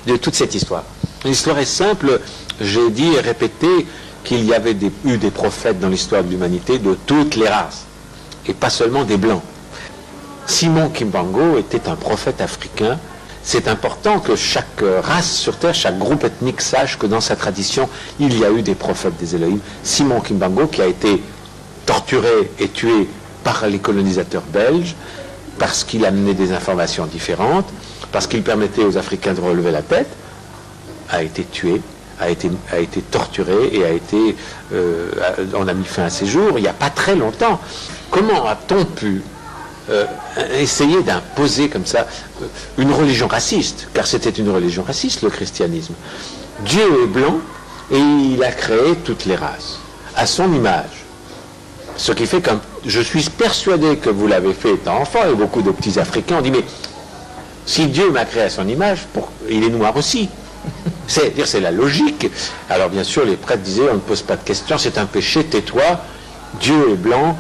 de toute cette histoire? L'histoire est simple. J'ai dit et répété qu'il y avait eu des prophètes dans l'histoire de l'humanité de toutes les races, et pas seulement des blancs. Simon Kimbangu était un prophète africain. C'est important que chaque race sur Terre, chaque groupe ethnique sache que dans sa tradition, il y a eu des prophètes des Elohim. Simon Kimbangu, qui a été torturé et tué par les colonisateurs belges, parce qu'il amenait des informations différentes, parce qu'il permettait aux Africains de relever la tête, a été tué, a été torturé et on a mis fin à ses jours il n'y a pas très longtemps. Comment a-t-on pu essayer d'imposer comme ça une religion raciste, car c'était une religion raciste, le christianisme. Dieu est blanc et il a créé toutes les races à son image. Ce qui fait que je suis persuadé que vous l'avez fait étant enfant, et beaucoup de petits Africains ont dit, mais si Dieu m'a créé à son image, il est noir aussi. C'est-à-dire, c'est la logique. Alors bien sûr, les prêtres disaient, on ne pose pas de questions, c'est un péché, tais-toi, Dieu est blanc.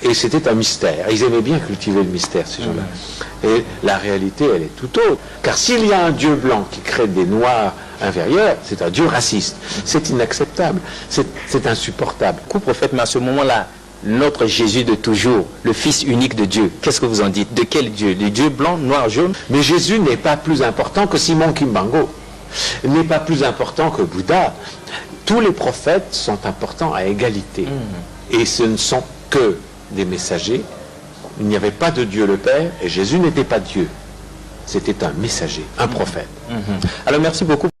Et c'était un mystère. Ils aimaient bien cultiver le mystère, ces gens-là. Et la réalité, elle est tout autre. Car s'il y a un Dieu blanc qui crée des noirs inférieurs, c'est un Dieu raciste. C'est inacceptable. C'est insupportable. Coup prophète, mais à ce moment-là, notre Jésus de toujours, le Fils unique de Dieu, qu'est-ce que vous en dites? De quel Dieu? Le Dieu blanc, noir, jaune? Mais Jésus n'est pas plus important que Simon Kimbangu. N'est pas plus important que Bouddha. Tous les prophètes sont importants à égalité. Et ce ne sont que des messagers. Il n'y avait pas de Dieu le Père et Jésus n'était pas Dieu. C'était un messager, un prophète. Alors merci beaucoup.